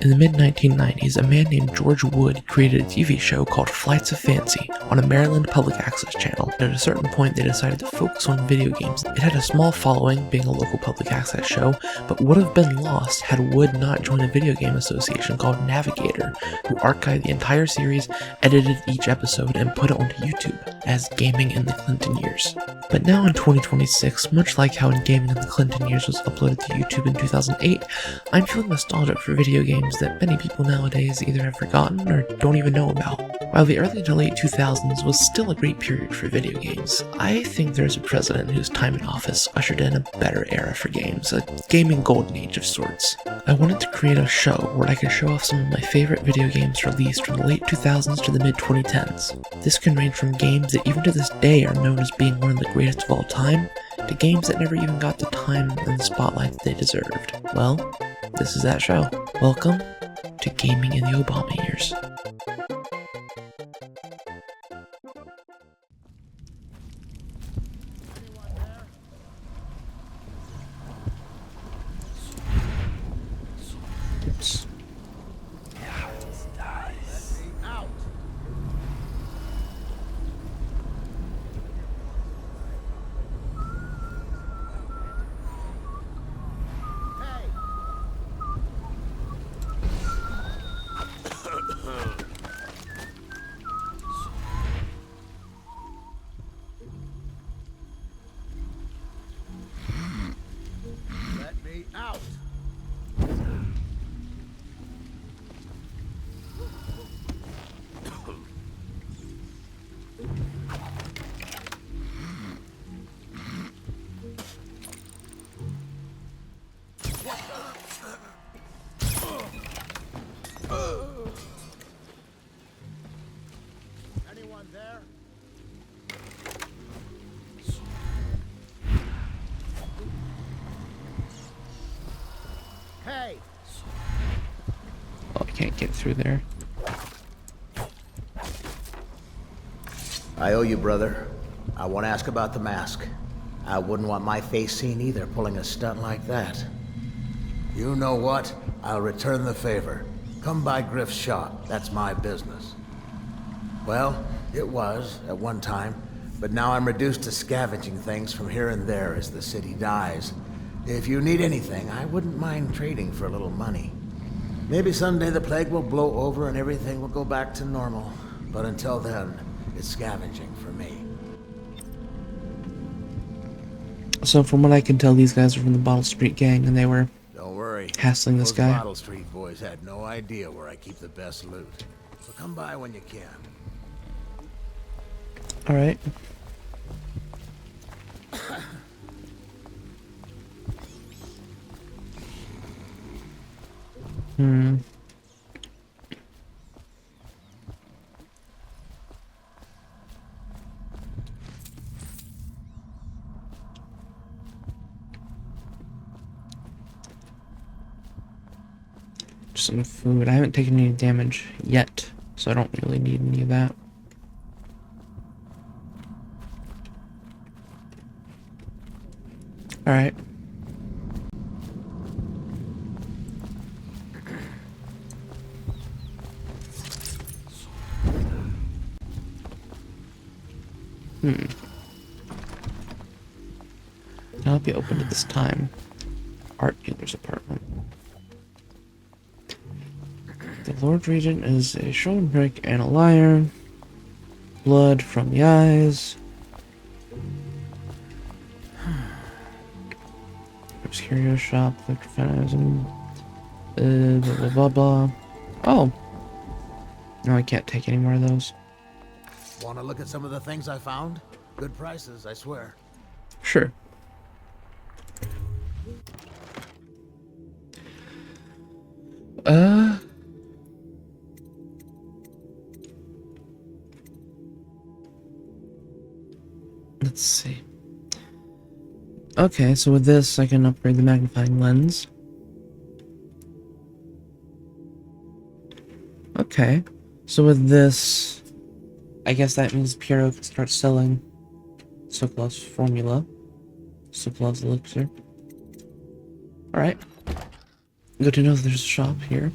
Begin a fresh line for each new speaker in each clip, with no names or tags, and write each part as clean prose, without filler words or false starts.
In the mid-1990s, a man named George Wood created a TV show called Flights of Fancy on a Maryland public access channel. At a certain point, they decided to focus on video games. It had a small following, being a local public access show, but would have been lost had Wood not joined a video game association called Navigator, who archived the entire series, edited each episode, and put it onto YouTube as Gaming in the Clinton Years. But now in 2026, much like how in Gaming in the Clinton Years was uploaded to YouTube in 2008, I'm feeling nostalgic for video games that many people nowadays either have forgotten or don't even know about. While the early to late 2000s was still a great period for video games, I think there's a president whose time in office ushered in a better era for games, a gaming golden age of sorts. I wanted to create a show where I could show off some of my favorite video games released from the late 2000s to the mid 2010s. This can range from games that even to this day are known as being one of the greatest of all time, to games that never even got the time and the spotlight that they deserved. Well, this is that show. Welcome to Gaming in the Obama Years. Oops.
Anyone there? Hey!
Oh, I can't get through there.
I owe you, brother. I want to ask about the mask. I wouldn't want my face seen either, pulling a stunt like that. You know what? I'll return the favor. Come by Griff's shop. That's my business. Well, it was, at one time, but now I'm reduced to scavenging things from here and there as the city dies. If you need anything, I wouldn't mind trading for a little money. Maybe someday the plague will blow over and everything will go back to normal. But until then, it's scavenging for me.
So from what I can tell, these guys are from the Bottle Street gang, and they were
Don't worry.
hassling this
Those
guy.
Bottle Street boys had no idea where I keep the best loot. So come by when you can.
Alright. Some food. I haven't taken any damage yet, so I don't really need any of that. Alright. I'll be open at this time. Art dealer's apartment. The Lord Regent is a showman prick and a liar. Blood from the eyes. Curio shop, electrophanism. Blah blah blah blah. Oh! No, I can't take any more of those.
Want to look at some of the things I found? Good prices, I swear.
Sure. Let's see. Okay, so with this, I can upgrade the magnifying lens. Okay, so with this, I guess that means Piero can start selling Sokolov's formula. Sokolov's elixir. Alright. Good to know that there's a shop here.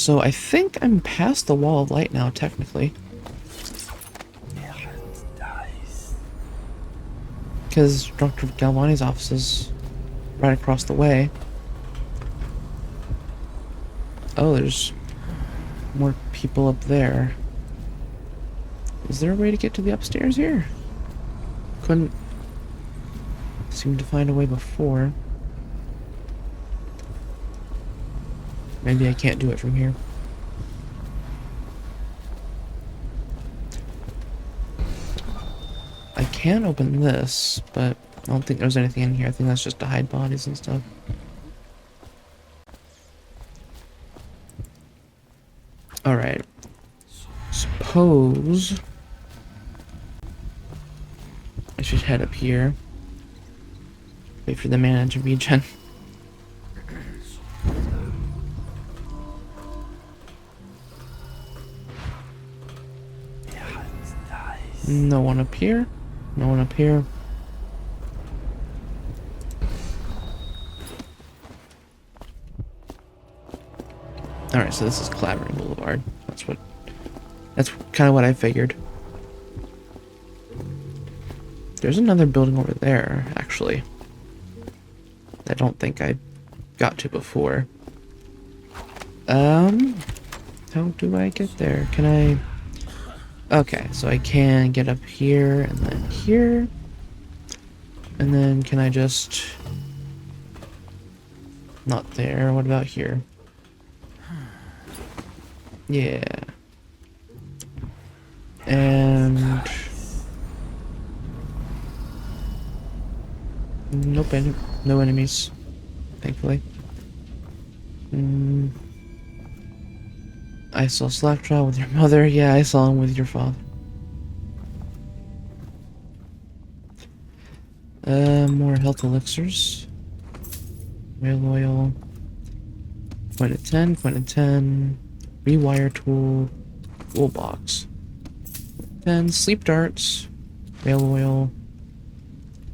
So I think I'm past the wall of light now, technically. Because Dr. Galvani's office is right across the way. Oh, there's more people up there. Is there a way to get to the upstairs here? Couldn't seem to find a way before. Maybe I can't do it from here. I can open this, but I don't think there's anything in here. I think that's just to hide bodies and stuff. Alright. Suppose I should head up here. Wait for the mana to regen. No one up here. No one up here. Alright, so this is Clavering Boulevard. That's kind of what I figured. There's another building over there, actually. I don't think I got to before. How do I get there? Can I... Okay, so I can get up here and then here. And then can I just... Not there. What about here? Yeah. And... Nope, no enemies. Thankfully. I saw Slackjaw with your mother. Yeah, I saw him with your father. More health elixirs. Whale oil. Point at 10, point at 10. Rewire tool. Toolbox. 10 sleep darts. Whale oil.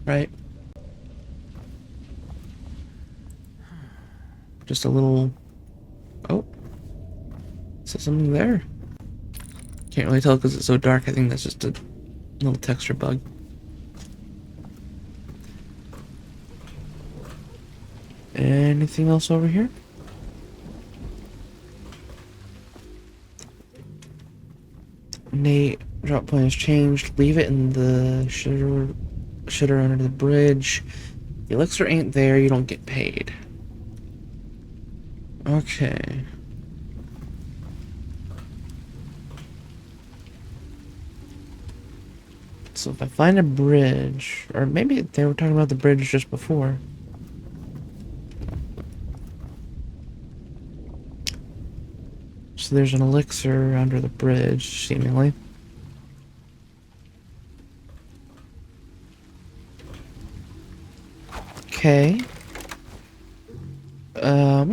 Right. Just a little... Oh. Is there something there? Can't really tell because it's so dark. I think that's just a little texture bug. Anything else over here? Nate, drop point has changed. Leave it in the shitter under the bridge. The elixir ain't there, you don't get paid. Okay. So if I find a bridge, or maybe they were talking about the bridge just before. So there's an elixir under the bridge, seemingly. Okay. Let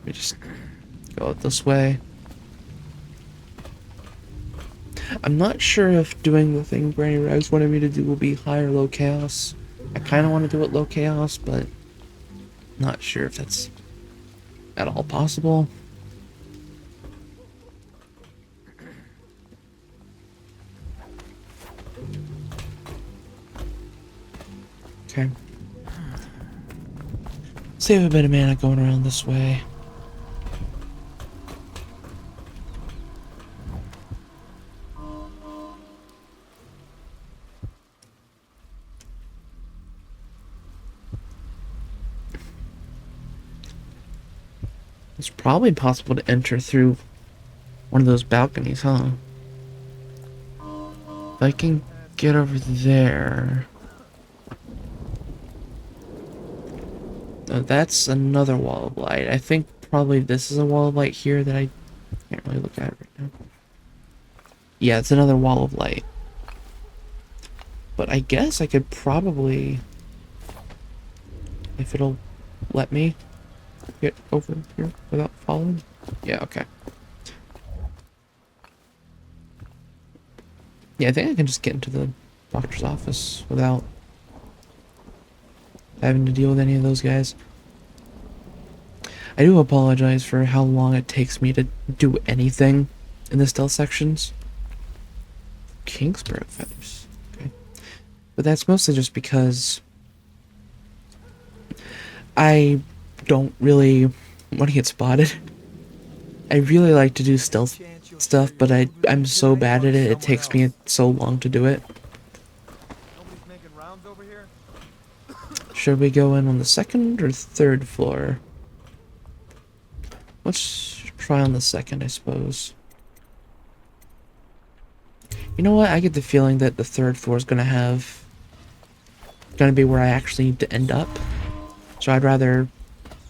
me just go out this way. I'm not sure if doing the thing Granny Rags wanted me to do will be high or low chaos. I kind of want to do it low chaos, but not sure if that's at all possible. Okay. Save a bit of mana going around this way. It's probably possible to enter through one of those balconies, huh? If I can get over there... that's another wall of light. I think probably this is a wall of light here that I can't really look at right now. Yeah, it's another wall of light. But I guess I could probably... If it'll let me get over here without falling. Yeah, okay. Yeah, I think I can just get into the doctor's office without having to deal with any of those guys. I do apologize for how long it takes me to do anything in the stealth sections. Kingsborough feathers. Okay. But that's mostly just because I don't really want to get spotted. I really like to do stealth stuff, but I'm so bad at it, it takes me so long to do it. Should we go in on the second or third floor? Let's try on the second, I suppose. You know what? I get the feeling that the third floor is gonna be where I actually need to end up. So I'd rather,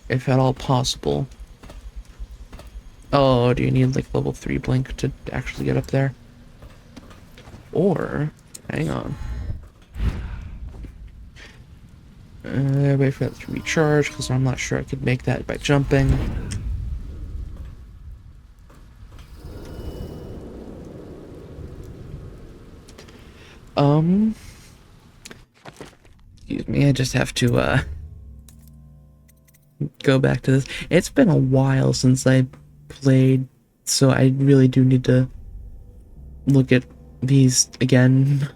if at all possible. Oh, do you need like level 3 blink to actually get up there? Or, hang on. Wait for that to recharge, because I'm not sure I could make that by jumping. Excuse me, I just have to, go back to this. It's been a while since I played, so I really do need to look at these again.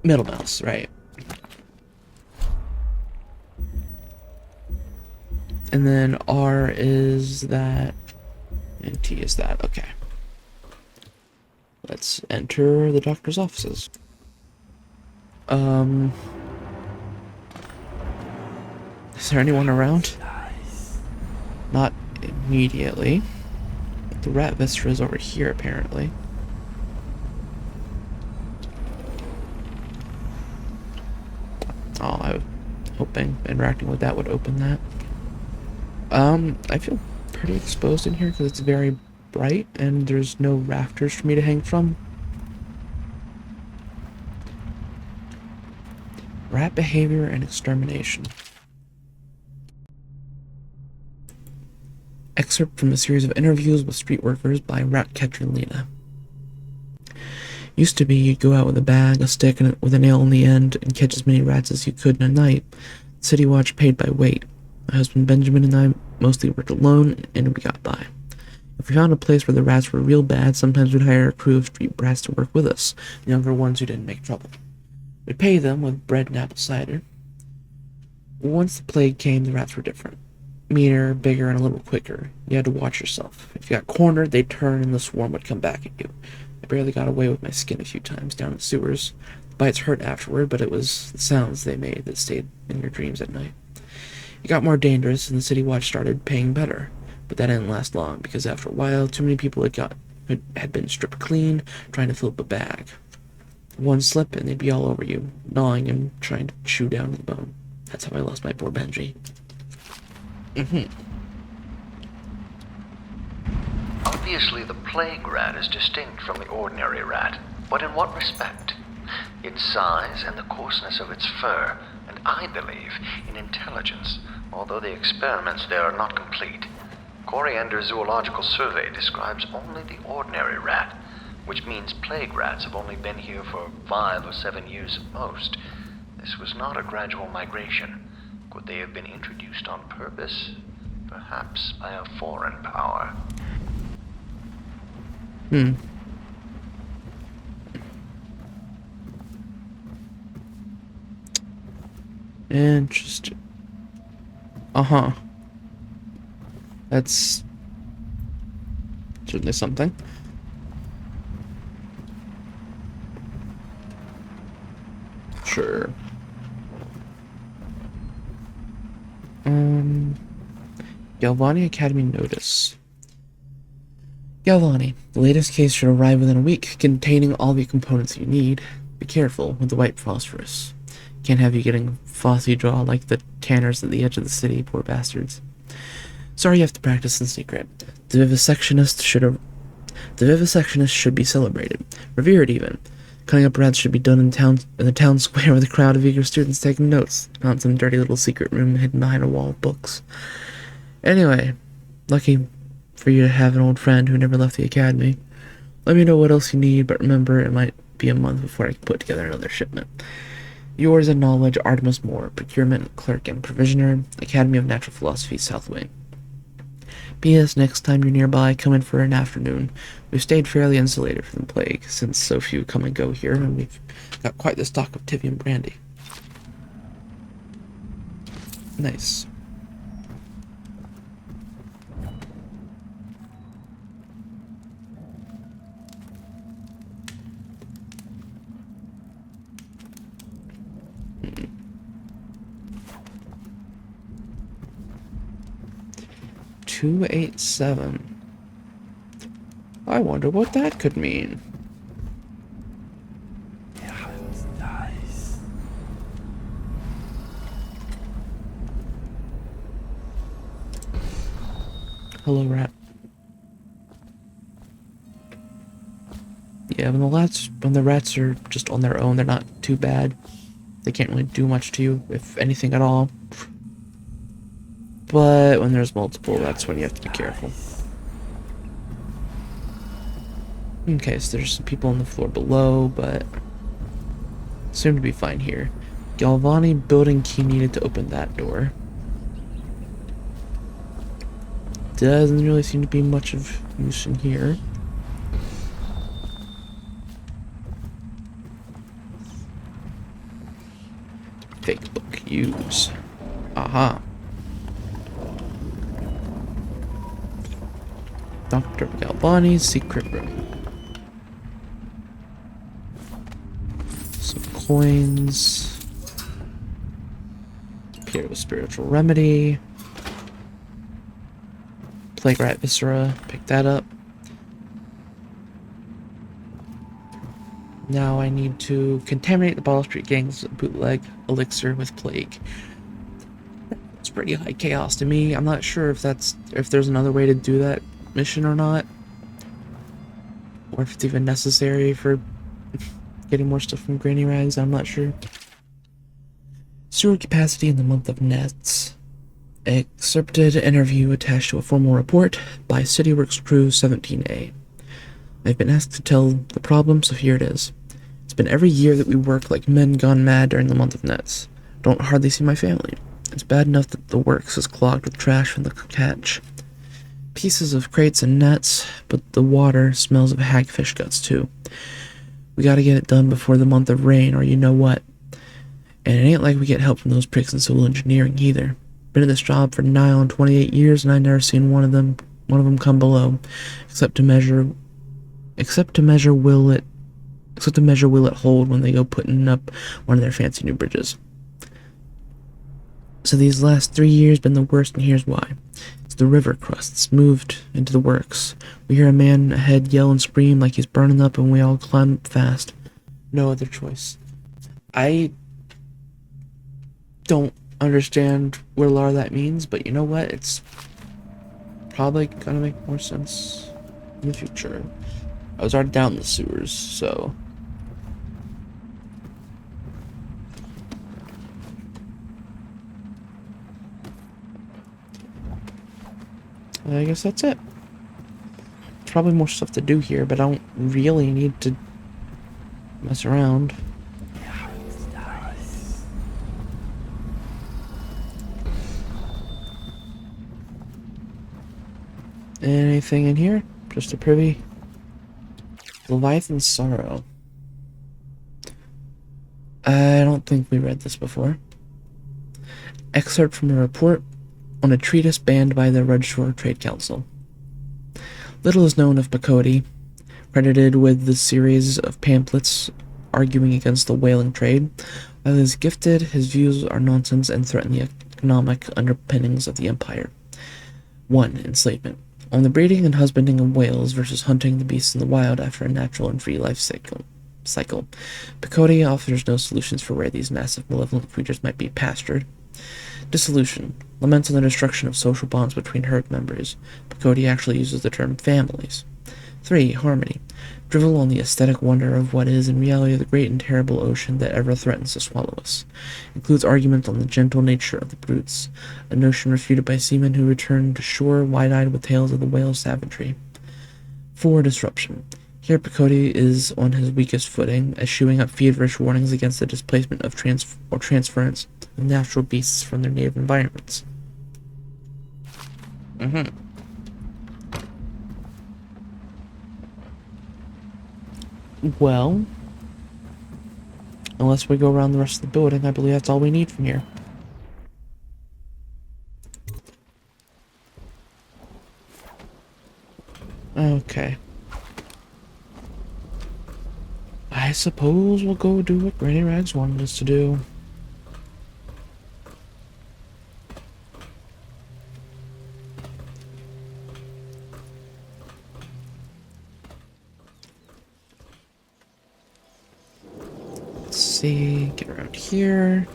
Middle mouse, right. And then R is that, and T is that, okay. Let's enter the doctor's offices. Is there anyone around? Not immediately. The rat viscera is over here, apparently. Oh, I was hoping interacting with that would open that. I feel pretty exposed in here because it's very bright and there's no rafters for me to hang from. Rat behavior and extermination. Excerpt from a series of interviews with street workers by rat catcher Lena. Used to be you'd go out with a bag, a stick, and with a nail in the end, and catch as many rats as you could in a night. City watch paid by weight. My husband Benjamin and I mostly worked alone, and we got by. If we found a place where the rats were real bad, sometimes we'd hire a crew of street brats to work with us, the younger ones who didn't make trouble. We'd pay them with bread and apple cider. Once the plague came, the rats were different. Meaner, bigger, and a little quicker. You had to watch yourself. If you got cornered, they'd turn and the swarm would come back at you. I barely got away with my skin a few times down in the sewers. The bites hurt afterward, but it was the sounds they made that stayed in your dreams at night. It got more dangerous, and the city watch started paying better. But that didn't last long, because after a while, too many people had been stripped clean, trying to fill up a bag. One slip, and they'd be all over you, gnawing and trying to chew down to the bone. That's how I lost my poor Benji.
Obviously, the plague rat is distinct from the ordinary rat, but in what respect? Its size and the coarseness of its fur, and I believe in intelligence, although the experiments there are not complete. Coriander's zoological survey describes only the ordinary rat, which means plague rats have only been here for 5 or 7 years at most. This was not a gradual migration. Could they have been introduced on purpose? Perhaps by a foreign power.
Interesting. That's certainly something. Sure. Galvani Academy notice. Galvani, the latest case should arrive within a week, containing all the components you need. Be careful with the white phosphorus. Can't have you getting phossy draw like the tanners at the edge of the city, poor bastards. Sorry you have to practice in secret. The vivisectionist should be celebrated, revered even. Cutting up rats should be done in the town square with a crowd of eager students taking notes, not in some dirty little secret room hidden behind a wall of books. Anyway, lucky for you to have an old friend who never left the academy. Let me know what else you need, but remember it might be a month before I can put together another shipment. Yours in knowledge, Artemis Moore, procurement clerk and provisioner, Academy of Natural Philosophy, South Wing. P.S. Next time you're nearby, come in for an afternoon. We've stayed fairly insulated from the plague, since so few come and go here, and we've got quite the stock of Tivian brandy. Nice. Hmm. 287. I wonder what that could mean.
Yeah, it's nice.
Hello, rat. Yeah, when the rats are just on their own, they're not too bad. They can't really do much to you, if anything at all. But when there's multiple, that's when you have to be careful. Okay, so there's some people on the floor below, but soon to be fine here. Galvani building key needed to open that door. Doesn't really seem to be much of use in here. Fake book use. Aha. Dr. Galvani's secret room. Some coins. Appear with spiritual remedy. Plague rat viscera. Pick that up. Now I need to contaminate the Bottle Street Gang's bootleg elixir with plague. It's pretty high chaos to me. I'm not sure if there's another way to do that mission or not, or if it's even necessary for getting more stuff from Granny Rags. I'm not sure. Sewer capacity in the month of Nets. Accepted interview attached to a formal report by CityWorks Crew 17A. I've been asked to tell the problem, so here it is. It's been every year that we work like men gone mad during the month of Nets. Don't hardly see my family. It's bad enough that the works is clogged with trash from the catch. Pieces of crates and nets, but the water smells of hagfish guts too. We gotta get it done before the month of rain, or you know what. And it ain't like we get help from those pricks in civil engineering either. Been in this job for nigh on 28 years, and I never seen one of them come below, except to measure will it hold when they go putting up one of their fancy new bridges. So these last 3 years been the worst, and here's why. It's the river crusts moved into the works. We hear a man ahead yell and scream like he's burning up, and we all climb up fast. No other choice. I don't understand what a lot of that means, but you know what? It's probably gonna make more sense in the future. I was already down in the sewers, so... I guess that's it. There's probably more stuff to do here, but I don't really need to mess around.
Yeah, it's nice.
Anything in here? Just a privy. Leviathan's Sorrow. I don't think we read this before. Excerpt from a report on a treatise banned by the Red Shore Trade Council. Little is known of Pacody, credited with the series of pamphlets arguing against the whaling trade. While he is gifted, his views are nonsense and threaten the economic underpinnings of the empire. 1. Enslavement. On the breeding and husbanding of whales versus hunting the beasts in the wild after a natural and free life cycle. Pacody offers no solutions for where these massive malevolent creatures might be pastured. Dissolution. Laments on the destruction of social bonds between herd members. Pacody actually uses the term families. 3. Harmony. Drivel on the aesthetic wonder of what is in reality the great and terrible ocean that ever threatens to swallow us. Includes argument on the gentle nature of the brutes, a notion refuted by seamen who return to shore wide-eyed with tales of the whale's savagery. 4. Disruption. Here Pacody is on his weakest footing, eschewing up feverish warnings against the displacement of transference of natural beasts from their native environments. Well, unless we go around the rest of the building, I believe that's all we need from here. Okay. I suppose we'll go do what Granny Rags wanted us to do. Let's see, get around here.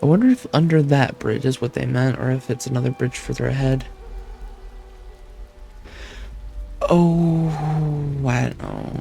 I wonder if under that bridge is what they meant, or if it's another bridge further ahead. Oh, I don't know.